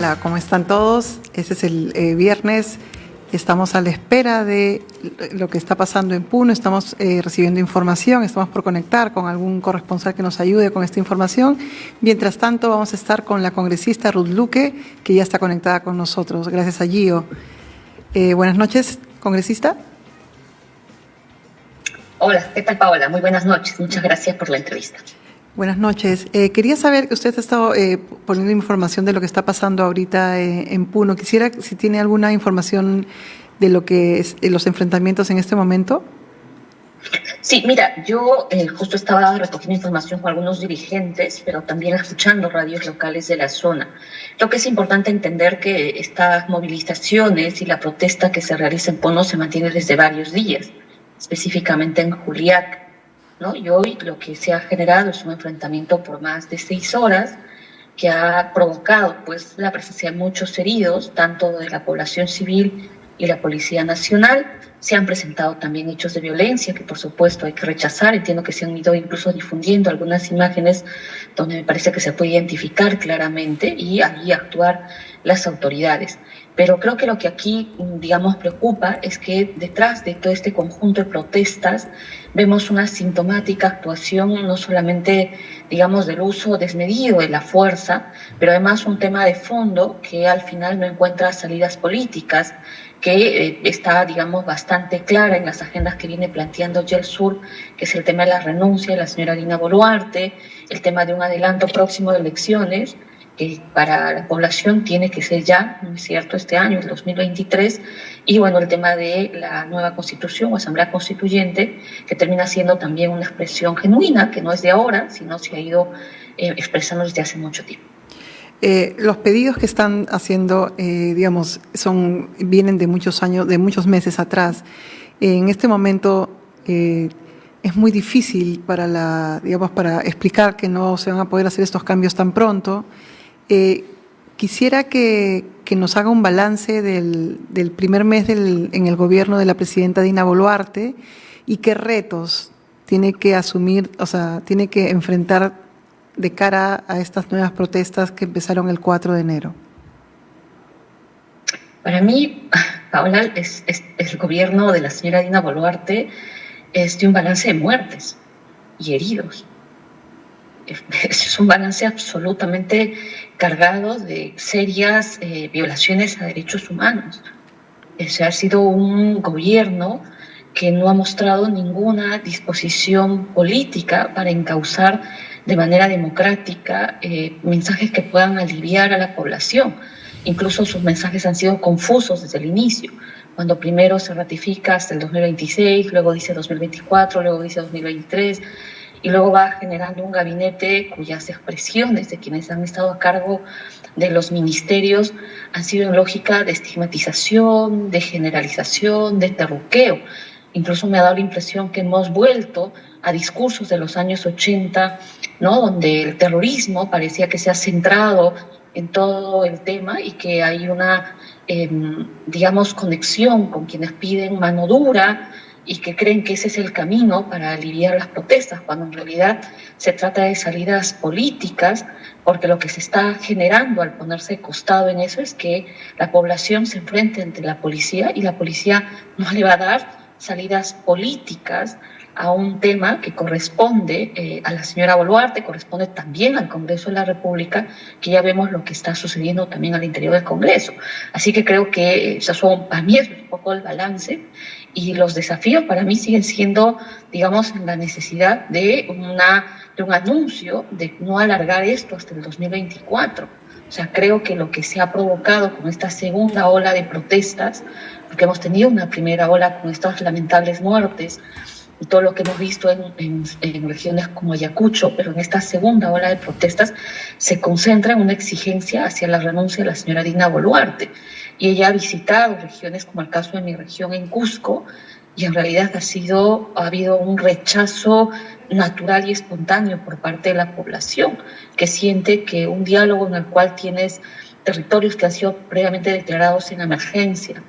Hola, ¿cómo están todos? Este es el viernes. Estamos a la espera de lo que está pasando en Puno. Estamos recibiendo información. Estamos por conectar con algún corresponsal que nos ayude con esta información. Mientras tanto, vamos a estar con la congresista Ruth Luque, que ya está conectada con nosotros. Gracias a Gio. Buenas noches, congresista. Hola, ¿qué tal, Paola? Muy buenas noches. Muchas gracias por la entrevista. Buenas noches. Quería saber que usted ha estado poniendo información de lo que está pasando ahorita en Puno. Quisiera, si tiene alguna información de lo que es los enfrentamientos en este momento. Sí, mira, yo justo estaba recogiendo información con algunos dirigentes, pero también escuchando radios locales de la zona. Creo que es importante entender que estas movilizaciones y la protesta que se realiza en Puno se mantiene desde varios días, específicamente en Juliaca, ¿no? Y hoy lo que se ha generado es un enfrentamiento por más de 6 horas que ha provocado pues la presencia de muchos heridos, tanto de la población civil y la Policía Nacional. Se han presentado también hechos de violencia que por supuesto hay que rechazar. Entiendo que se han ido incluso difundiendo algunas imágenes donde me parece que se puede identificar claramente y ahí actuar las autoridades. Pero creo que lo que aquí, digamos, preocupa es que detrás de todo este conjunto de protestas vemos una sintomática actuación no solamente, digamos, del uso desmedido de la fuerza, pero además un tema de fondo que al final no encuentra salidas políticas, que está, digamos, bastante clara en las agendas que viene planteando YELSUR, que es el tema de la renuncia de la señora Dina Boluarte, el tema de un adelanto próximo de elecciones, que para la población tiene que ser ya, ¿no es cierto?, este año, el 2023, y bueno, el tema de la nueva constitución o asamblea constituyente, que termina siendo también una expresión genuina, que no es de ahora, sino se ha ido expresando desde hace mucho tiempo. Los pedidos que están haciendo, digamos, vienen de muchos años, de muchos meses atrás. En este momento es muy difícil para para explicar que no se van a poder hacer estos cambios tan pronto. Quisiera que nos haga un balance del primer mes en el gobierno de la presidenta Dina Boluarte y qué retos tiene que asumir, o sea, tiene que enfrentar de cara a estas nuevas protestas que empezaron el 4 de enero. Para mí, Paola, el gobierno de la señora Dina Boluarte es de un balance de muertes y heridos. Es un balance absolutamente cargado de serias violaciones a derechos humanos. Ese ha sido un gobierno que no ha mostrado ninguna disposición política para encauzar de manera democrática mensajes que puedan aliviar a la población. Incluso sus mensajes han sido confusos desde el inicio, cuando primero se ratifica hasta el 2026, luego dice 2024, luego dice 2023, y luego va generando un gabinete cuyas expresiones de quienes han estado a cargo de los ministerios han sido en lógica de estigmatización, de generalización, de terruqueo. Incluso me ha dado la impresión que hemos vuelto a discursos de los años 80, ¿no?, donde el terrorismo parecía que se ha centrado en todo el tema y que hay una, digamos, conexión con quienes piden mano dura y que creen que ese es el camino para aliviar las protestas, cuando en realidad se trata de salidas políticas, porque lo que se está generando al ponerse de costado en eso es que la población se enfrente ante la policía y la policía no le va a dar salidas políticas a un tema que corresponde a la señora Boluarte, corresponde también al Congreso de la República, que ya vemos lo que está sucediendo también al interior del Congreso. Así que creo que para mí es un poco el balance, y los desafíos para mí siguen siendo, digamos, la necesidad de un anuncio de no alargar esto hasta el 2024. O sea, creo que lo que se ha provocado con esta segunda ola de protestas, porque hemos tenido una primera ola con estas lamentables muertes y todo lo que hemos visto en regiones como Ayacucho, pero en esta segunda ola de protestas se concentra en una exigencia hacia la renuncia de la señora Dina Boluarte. Y ella ha visitado regiones como el caso de mi región en Cusco, y en realidad ha habido un rechazo natural y espontáneo por parte de la población, que siente que un diálogo en el cual tienes territorios que han sido previamente declarados en emergencia,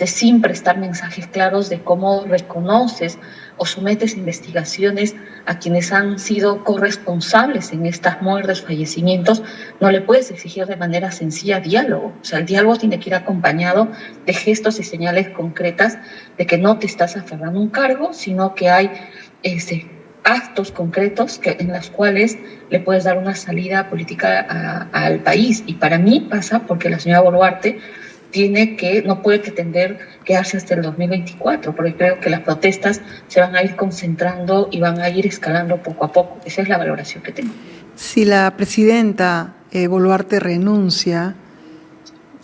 sin prestar mensajes claros de cómo reconoces o sometes investigaciones a quienes han sido corresponsables en estas muertes, fallecimientos, no le puedes exigir de manera sencilla diálogo. O sea, el diálogo tiene que ir acompañado de gestos y señales concretas de que no te estás aferrando a un cargo, sino que hay actos concretos en los cuales le puedes dar una salida política al país. Y para mí pasa porque la señora Boluarte no puede pretender quedarse hasta el 2024, porque creo que las protestas se van a ir concentrando y van a ir escalando poco a poco. Esa es la valoración que tengo. Si la presidenta Boluarte renuncia,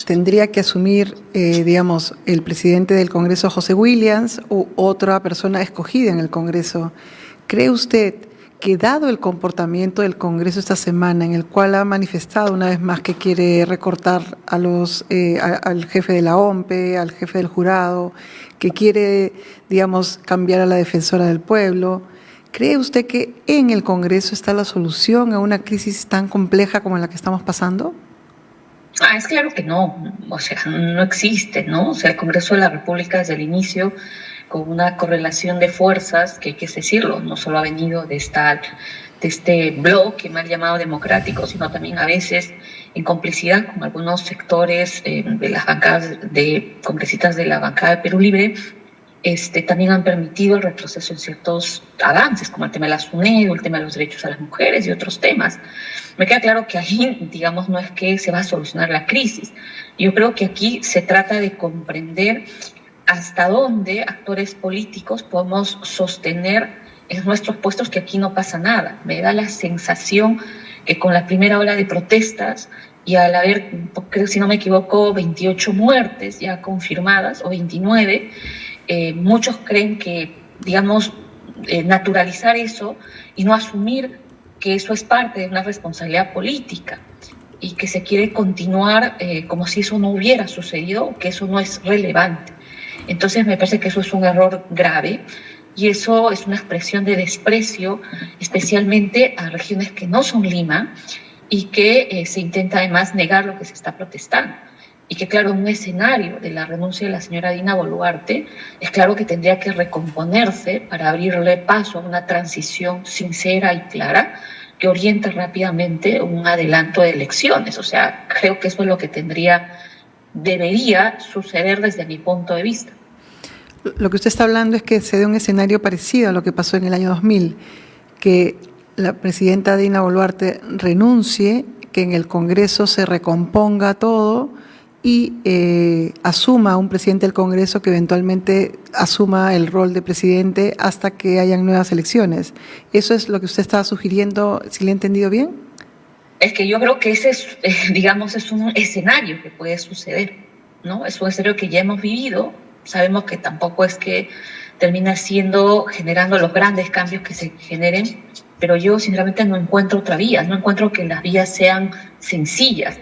tendría que asumir, digamos, el presidente del Congreso, José Williams, u otra persona escogida en el Congreso. ¿Cree usted que, dado el comportamiento del Congreso esta semana, en el cual ha manifestado una vez más que quiere recortar al jefe de la OMPE, al jefe del jurado, que quiere, digamos, cambiar a la defensora del pueblo, cree usted que en el Congreso está la solución a una crisis tan compleja como la que estamos pasando? Es claro que no, o sea, no existe, ¿no? O sea, el Congreso de la República desde el inicio, con una correlación de fuerzas, que hay que decirlo, no solo ha venido de este bloque mal llamado democrático, sino también a veces en complicidad con algunos sectores de las bancadas de congresistas de la bancada de Perú Libre, también han permitido el retroceso en ciertos avances, como el tema de la SUNEDU, el tema de los derechos a las mujeres y otros temas. Me queda claro que ahí, digamos, no es que se va a solucionar la crisis. Yo creo que aquí se trata de comprender hasta dónde actores políticos podemos sostener en nuestros puestos que aquí no pasa nada. Me da la sensación que con la primera ola de protestas y al haber, creo, si no me equivoco, 28 muertes ya confirmadas o 29, muchos creen que, digamos, naturalizar eso y no asumir que eso es parte de una responsabilidad política y que se quiere continuar como si eso no hubiera sucedido, que eso no es relevante. Entonces me parece que eso es un error grave y eso es una expresión de desprecio, especialmente a regiones que no son Lima y que se intenta además negar lo que se está protestando. Y que claro, en un escenario de la renuncia de la señora Dina Boluarte, es claro que tendría que recomponerse para abrirle paso a una transición sincera y clara que oriente rápidamente un adelanto de elecciones. O sea, creo que eso es lo que debería suceder desde mi punto de vista. Lo que usted está hablando es que se dé un escenario parecido a lo que pasó en el año 2000, que la presidenta Dina Boluarte renuncie, que en el Congreso se recomponga todo y asuma un presidente del Congreso que eventualmente asuma el rol de presidente hasta que hayan nuevas elecciones. ¿Eso es lo que usted estaba sugiriendo, si le he entendido bien? Es que yo creo que ese es, digamos, es un escenario que puede suceder, ¿no? Es un escenario que ya hemos vivido, sabemos que tampoco es que termina generando los grandes cambios que se generen, pero yo sinceramente no encuentro otra vía, no encuentro que las vías sean sencillas.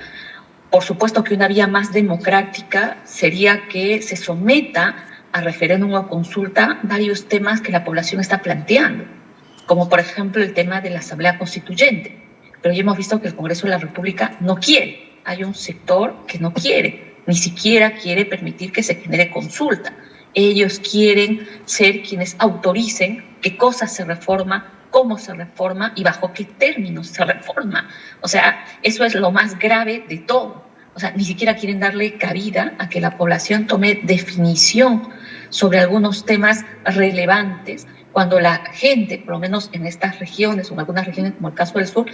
Por supuesto que una vía más democrática sería que se someta a referéndum o consulta varios temas que la población está planteando, como por ejemplo el tema de la Asamblea Constituyente. Pero ya hemos visto que el Congreso de la República no quiere. Hay un sector que no quiere, ni siquiera quiere permitir que se genere consulta. Ellos quieren ser quienes autoricen qué cosas se reforma, cómo se reforma y bajo qué términos se reforma. O sea, eso es lo más grave de todo. O sea, ni siquiera quieren darle cabida a que la población tome definición sobre algunos temas relevantes, cuando la gente, por lo menos en estas regiones o en algunas regiones como el caso del sur,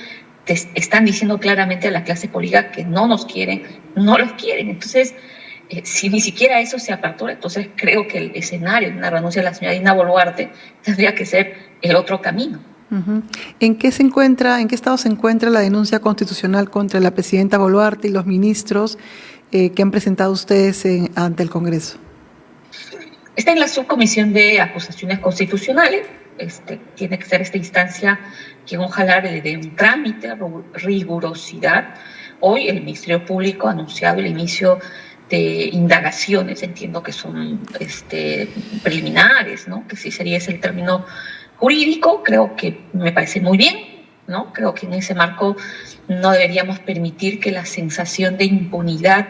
te están diciendo claramente a la clase política que no nos quieren, no los quieren. Entonces, si ni siquiera eso se apertura, entonces creo que el escenario de una renuncia de la señora Dina Boluarte tendría que ser el otro camino. Uh-huh. ¿En qué estado se encuentra la denuncia constitucional contra la presidenta Boluarte y los ministros que han presentado ustedes ante el Congreso? Está en la subcomisión de acusaciones constitucionales. Tiene que ser esta instancia que ojalá le dé un trámite, rigurosidad. Hoy el Ministerio Público ha anunciado el inicio de indagaciones, entiendo que son preliminares, ¿no? Que sí sería ese el término jurídico. Creo que me parece muy bien, ¿no? Creo que en ese marco no deberíamos permitir que la sensación de impunidad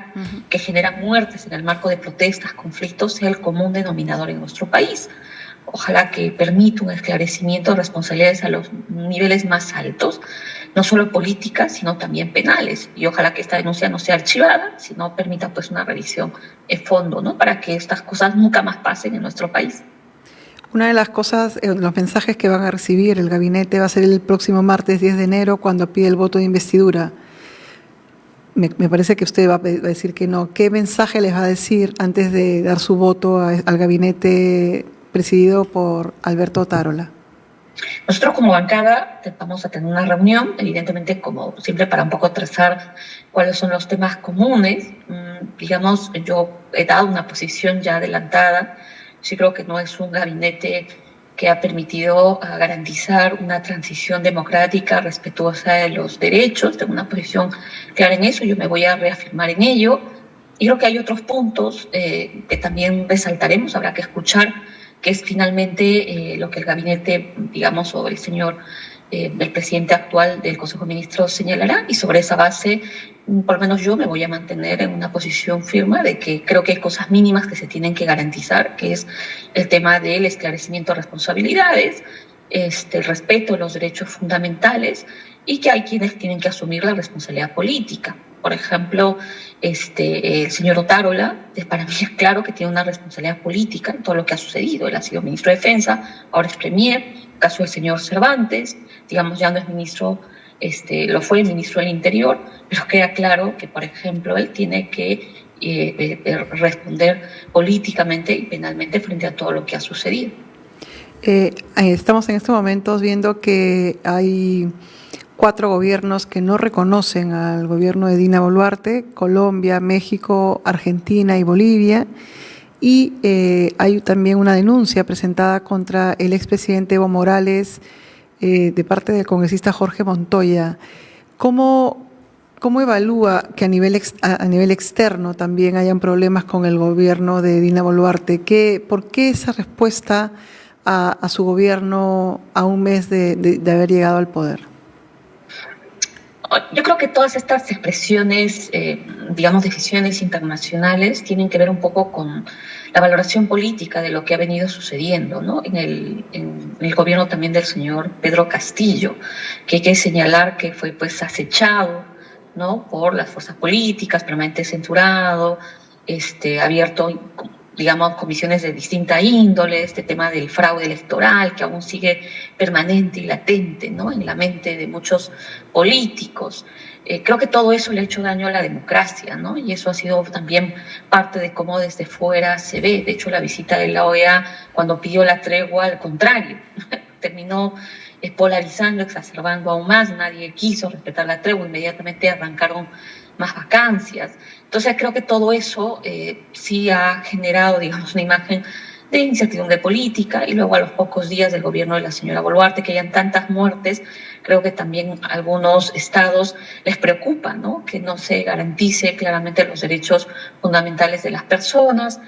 que genera muertes en el marco de protestas, conflictos, sea el común denominador en nuestro país. ojalá que permita un esclarecimiento de responsabilidades a los niveles más altos, no solo políticas, sino también penales. Y ojalá que esta denuncia no sea archivada, sino permita pues una revisión en fondo, ¿no? Para que estas cosas nunca más pasen en nuestro país. Una de las cosas, los mensajes que van a recibir el gabinete va a ser el próximo martes 10 de enero cuando pide el voto de investidura. Me parece que usted va a decir que no. ¿Qué mensaje les va a decir antes de dar su voto al gabinete presidido por Alberto Otárola? Nosotros como bancada vamos a tener una reunión, evidentemente como siempre para un poco trazar cuáles son los temas comunes. Digamos, yo he dado una posición ya adelantada. Sí creo que no es un gabinete que ha permitido garantizar una transición democrática respetuosa de los derechos. Tengo una posición clara en eso, yo me voy a reafirmar en ello. Y creo que hay otros puntos que también resaltaremos, habrá que escuchar, que es finalmente lo que el gabinete, digamos, o el señor, el presidente actual del Consejo de Ministros señalará, y sobre esa base, por lo menos yo me voy a mantener en una posición firme de que creo que hay cosas mínimas que se tienen que garantizar, que es el tema del esclarecimiento de responsabilidades, el respeto de los derechos fundamentales, y que hay quienes tienen que asumir la responsabilidad política. Por ejemplo, el señor Otárola, para mí es claro que tiene una responsabilidad política en todo lo que ha sucedido. Él ha sido ministro de Defensa, ahora es premier. El caso del señor Cervantes, digamos, ya no es ministro, lo fue el ministro del Interior, pero queda claro que, por ejemplo, él tiene que responder políticamente y penalmente frente a todo lo que ha sucedido. Estamos en estos momentos viendo que hay 4 gobiernos que no reconocen al gobierno de Dina Boluarte: Colombia, México, Argentina y Bolivia. Y hay también una denuncia presentada contra el expresidente Evo Morales de parte del congresista Jorge Montoya. ¿Cómo evalúa que a nivel externo también hayan problemas con el gobierno de Dina Boluarte? ¿Por qué esa respuesta a su gobierno a un mes de haber llegado al poder? Yo creo que todas estas expresiones, digamos, decisiones internacionales, tienen que ver un poco con la valoración política de lo que ha venido sucediendo, ¿no? En el gobierno también del señor Pedro Castillo, que hay que señalar que fue pues acechado, ¿no?, por las fuerzas políticas, permanente censurado, abierto, digamos, comisiones de distinta índole, este tema del fraude electoral que aún sigue permanente y latente, ¿no?, en la mente de muchos políticos. Creo que todo eso le ha hecho daño a la democracia, ¿no? Y eso ha sido también parte de cómo desde fuera se ve. De hecho, la visita de la OEA, cuando pidió la tregua, al contrario, terminó polarizando, exacerbando aún más. Nadie quiso respetar la tregua, inmediatamente arrancaron más vacancias. Entonces creo que todo eso sí ha generado, digamos, una imagen de incertidumbre política, y luego a los pocos días del gobierno de la señora Boluarte, que hayan tantas muertes, creo que también a algunos estados les preocupa, ¿no?, que no se garantice claramente los derechos fundamentales de las personas.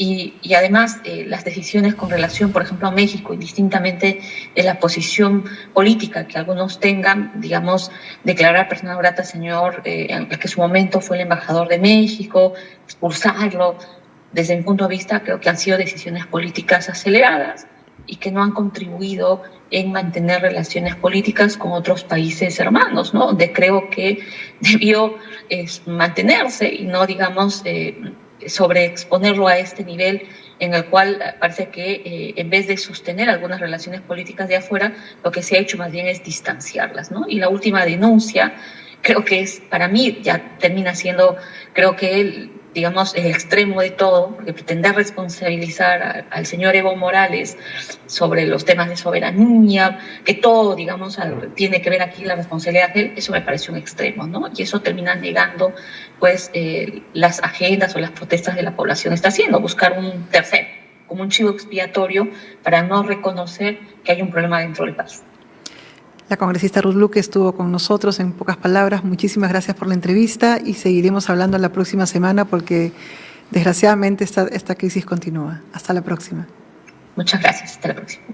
Y además las decisiones con relación, por ejemplo, a México, indistintamente de la posición política que algunos tengan, digamos, declarar persona no grata al señor, que en su momento fue el embajador de México, expulsarlo, desde mi punto de vista creo que han sido decisiones políticas aceleradas y que no han contribuido en mantener relaciones políticas con otros países hermanos, ¿no?, donde creo que debió mantenerse y no, digamos, sobreexponerlo a este nivel en el cual parece que en vez de sostener algunas relaciones políticas de afuera, lo que se ha hecho más bien es distanciarlas, ¿no? Y la última denuncia creo que es, para mí, ya termina siendo, creo que digamos, el extremo de todo, porque pretender responsabilizar al señor Evo Morales sobre los temas de soberanía, que todo, digamos, tiene que ver aquí la responsabilidad de él, eso me parece un extremo, ¿no? Y eso termina negando, pues, las agendas o las protestas de la población está haciendo, buscar un tercero, como un chivo expiatorio para no reconocer que hay un problema dentro del país. La congresista Ruth Luque estuvo con nosotros. En pocas palabras, muchísimas gracias por la entrevista y seguiremos hablando la próxima semana porque desgraciadamente esta crisis continúa. Hasta la próxima. Muchas gracias. Hasta la próxima.